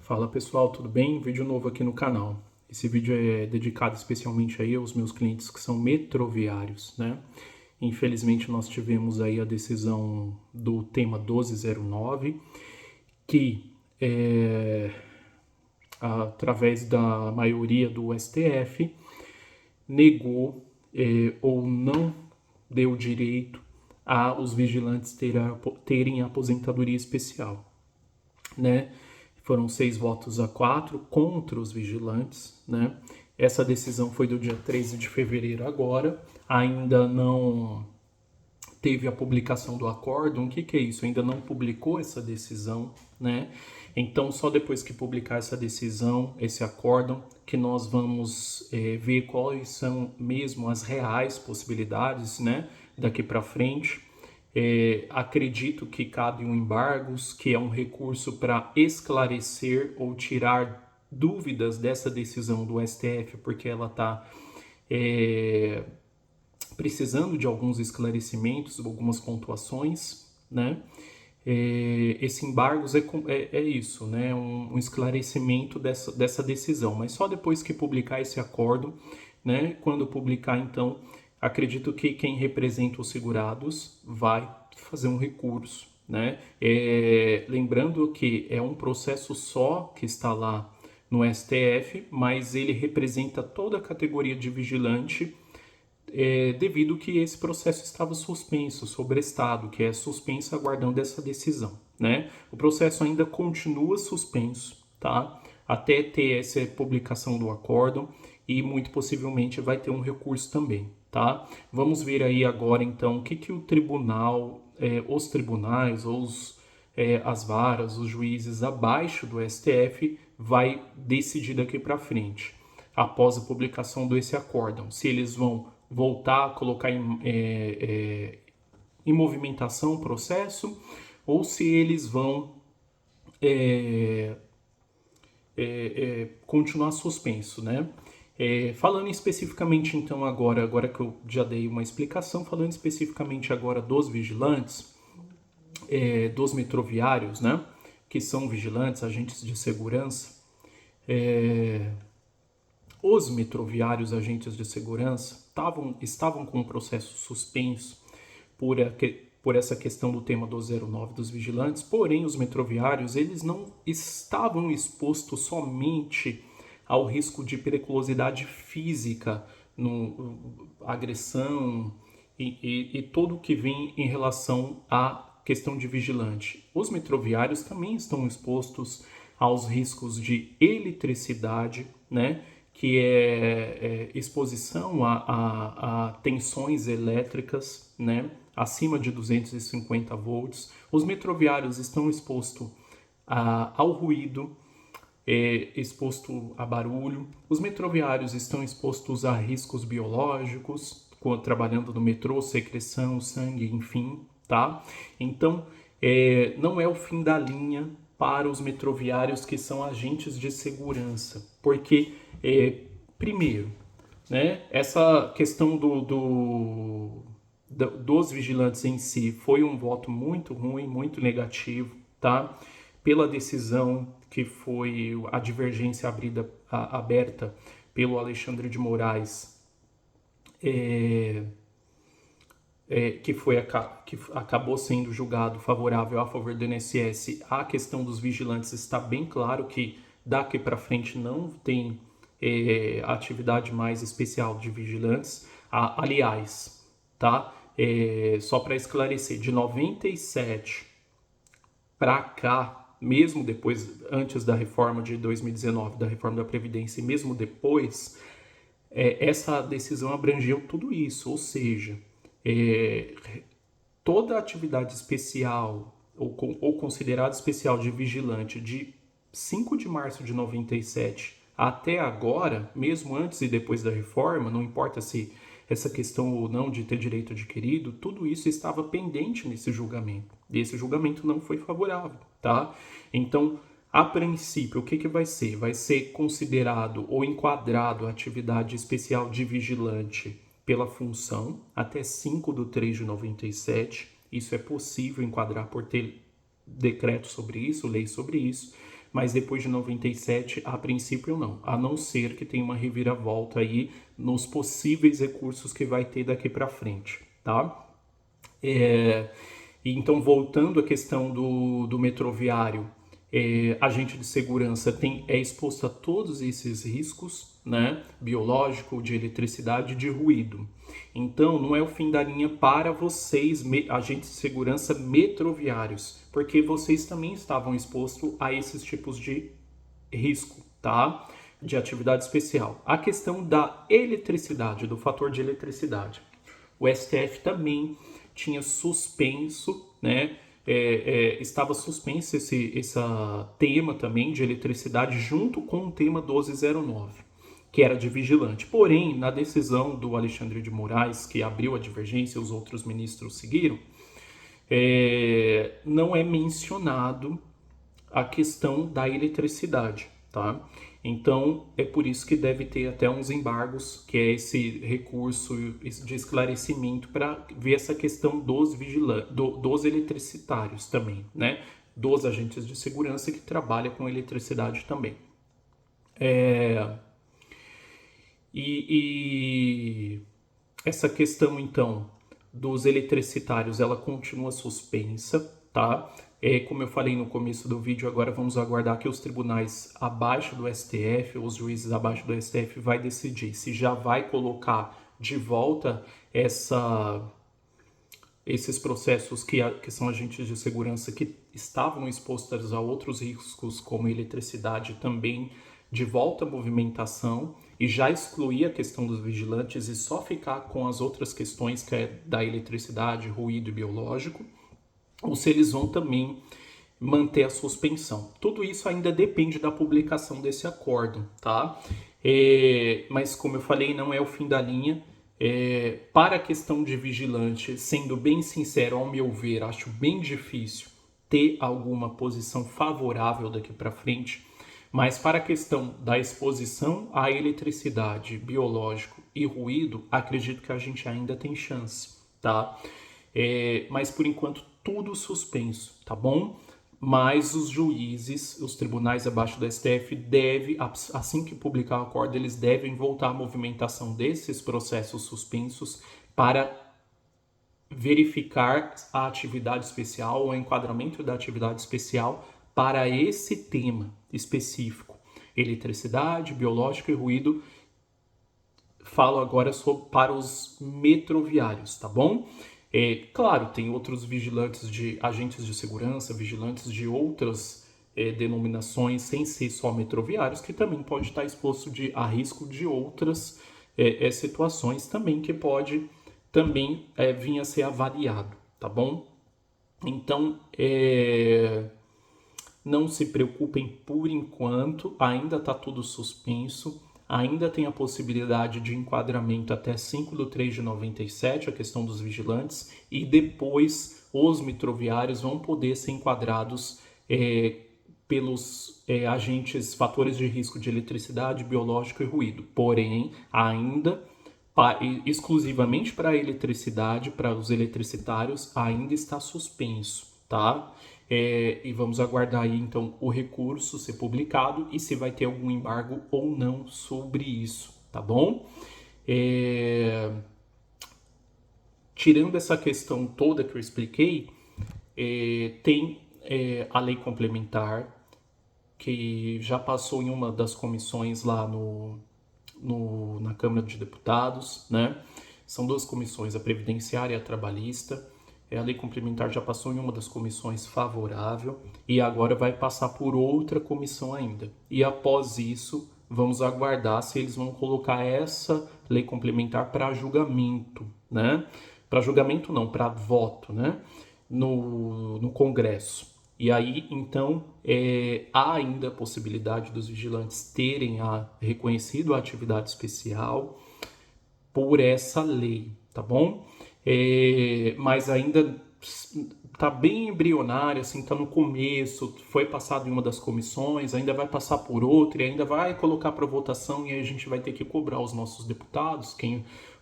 Fala pessoal, tudo bem? Vídeo novo aqui no canal. Esse vídeo é dedicado especialmente aí aos meus clientes que são metroviários, né? Infelizmente nós tivemos aí a decisão do tema 1209, que através da maioria do STF negou ou não deu direito aos vigilantes terem aposentadoria especial, né? Foram 6 votos a 4 contra os vigilantes, né? Essa decisão foi do dia 13 de fevereiro agora, ainda não teve a publicação do acórdão. O que é isso? Ainda não publicou essa decisão, né? Então, só depois que publicar essa decisão, esse acórdão, que nós vamos ver quais são mesmo as reais possibilidades, né, daqui para frente. Acredito que cabe um embargos, que é um recurso para esclarecer ou tirar dúvidas dessa decisão do STF, porque ela está precisando de alguns esclarecimentos, algumas pontuações, né? Esse embargos é isso, né? Um esclarecimento dessa decisão, mas só depois que publicar esse acordo, né? Quando publicar, então, acredito que quem representa os segurados vai fazer um recurso, né? Lembrando que é um processo só que está lá no STF, mas ele representa toda a categoria de vigilante, devido que esse processo estava suspenso, sobrestado, que é suspenso aguardando essa decisão, né? O processo ainda continua suspenso, tá? Até ter essa publicação do acórdão e muito possivelmente vai ter um recurso também, tá? Vamos ver aí agora então o que o tribunal, os tribunais, as varas, os juízes abaixo do STF vai decidir daqui para frente, após a publicação desse acórdão, se eles vão voltar a colocar em movimentação o processo, ou se eles vão continuar suspenso, né? Falando especificamente então agora que eu já dei uma explicação, falando especificamente agora dos vigilantes, dos metroviários, né? Que são vigilantes, agentes de segurança, os metroviários, agentes de segurança, estavam com o processo suspenso por essa questão do tema 209 dos vigilantes, porém os metroviários eles não estavam expostos somente ao risco de periculosidade física, agressão e tudo que vem em relação à questão de vigilante. Os metroviários também estão expostos aos riscos de eletricidade, né? Que é exposição a tensões elétricas, né, acima de 250 volts. Os metroviários estão expostos ao ruído, exposto a barulho. Os metroviários estão expostos a riscos biológicos, trabalhando no metrô, secreção, sangue, enfim, tá? Então, não é o fim da linha para os metroviários que são agentes de segurança, porque primeiro, né, essa questão dos vigilantes em si foi um voto muito ruim, muito negativo, tá? Pela decisão que foi a divergência aberta pelo Alexandre de Moraes, que acabou sendo julgado favorável a favor do INSS. A questão dos vigilantes está bem claro que daqui para frente não tem atividade mais especial de vigilantes. Aliás, tá? Só para esclarecer, de 97 para cá, mesmo depois, antes da reforma de 2019, da reforma da Previdência, e mesmo depois, essa decisão abrangeu tudo isso, ou seja, toda atividade especial ou considerada especial de vigilante de 5 de março de 97 até agora, mesmo antes e depois da reforma, não importa se essa questão ou não de ter direito adquirido, tudo isso estava pendente nesse julgamento. E esse julgamento não foi favorável, tá? Então, a princípio, o que vai ser? Vai ser considerado ou enquadrado a atividade especial de vigilante pela função até 5/3 de 97. Isso é possível enquadrar por ter decreto sobre isso, lei sobre isso. mas depois de 97, a princípio não, a não ser que tenha uma reviravolta aí nos possíveis recursos que vai ter daqui para frente, tá? Então, voltando à questão do metroviário, agente de segurança é exposto a todos esses riscos, né? Biológico, de eletricidade, de ruído. Então, não é o fim da linha para vocês, agentes de segurança metroviários, porque vocês também estavam expostos a esses tipos de risco, tá? De atividade especial. A questão da eletricidade, do fator de eletricidade. O STF também tinha suspenso, né? Estava suspenso esse tema também de eletricidade junto com o tema 1209, que era de vigilante. Porém, na decisão do Alexandre de Moraes, que abriu a divergência e os outros ministros seguiram, não é mencionado a questão da eletricidade, tá? Então, é por isso que deve ter até uns embargos, que é esse recurso de esclarecimento para ver essa questão dos eletricitários também, né? Dos agentes de segurança que trabalham com eletricidade também. E essa questão, então, dos eletricitários, ela continua suspensa, tá? Como eu falei no começo do vídeo, agora vamos aguardar que os tribunais abaixo do STF, os juízes abaixo do STF, vai decidir se já vai colocar de volta esses processos que são agentes de segurança que estavam expostos a outros riscos, como eletricidade, também de volta à movimentação, e já excluir a questão dos vigilantes e só ficar com as outras questões, que é da eletricidade, ruído e biológico, ou se eles vão também manter a suspensão. Tudo isso ainda depende da publicação desse acordo, tá? Mas, como eu falei, não é o fim da linha. Para a questão de vigilante, sendo bem sincero, ao meu ver, acho bem difícil ter alguma posição favorável daqui para frente, mas para a questão da exposição à eletricidade, biológico e ruído, acredito que a gente ainda tem chance, tá? Mas por enquanto tudo suspenso, tá bom? Mas os juízes, os tribunais abaixo do STF devem, assim que publicar o acordo, eles devem voltar à movimentação desses processos suspensos para verificar a atividade especial, o enquadramento da atividade especial para esse tema específico. Eletricidade, biológico e ruído. Falo agora para os metroviários, tá bom? Claro, tem outros vigilantes de agentes de segurança, vigilantes de outras denominações, sem ser só metroviários, que também pode estar exposto a risco de outras situações também, que pode também vir a ser avaliado, tá bom? Então, não se preocupem por enquanto, ainda está tudo suspenso. Ainda tem a possibilidade de enquadramento até 5/3/97, a questão dos vigilantes, e depois os metroviários vão poder ser enquadrados pelos agentes, fatores de risco de eletricidade, biológico e ruído. Porém, ainda exclusivamente para a eletricidade, para os eletricitários, ainda está suspenso, tá? E vamos aguardar aí então o recurso ser publicado e se vai ter algum embargo ou não sobre isso, tá bom? Tirando essa questão toda que eu expliquei, tem a lei complementar que já passou em uma das comissões lá na Câmara de Deputados, né? São duas comissões, a previdenciária e a trabalhista. A lei complementar já passou em uma das comissões favorável e agora vai passar por outra comissão ainda. E após isso, vamos aguardar se eles vão colocar essa lei complementar para julgamento, né? Para julgamento não, para voto, né? No Congresso. E aí, então, há ainda a possibilidade dos vigilantes terem reconhecido a atividade especial por essa lei, tá bom? Mas ainda está bem embrionário, assim, está no começo, foi passado em uma das comissões, ainda vai passar por outra e ainda vai colocar para votação e aí a gente vai ter que cobrar os nossos deputados,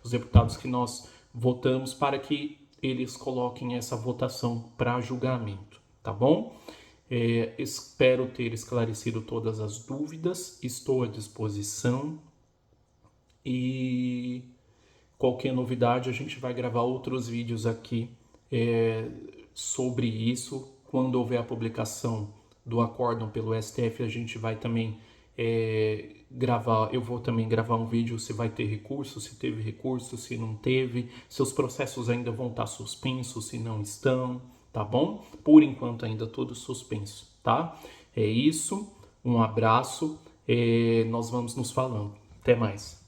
os deputados que nós votamos, para que eles coloquem essa votação para julgamento, tá bom? Espero ter esclarecido todas as dúvidas, estou à disposição e qualquer novidade a gente vai gravar outros vídeos aqui sobre isso. Quando houver a publicação do acórdão pelo STF, a gente vai também gravar, eu vou também gravar um vídeo se vai ter recurso, se teve recurso, se não teve, se os processos ainda vão estar suspensos, se não estão, tá bom? Por enquanto ainda tudo suspenso, tá? É isso, um abraço, nós vamos nos falando. Até mais.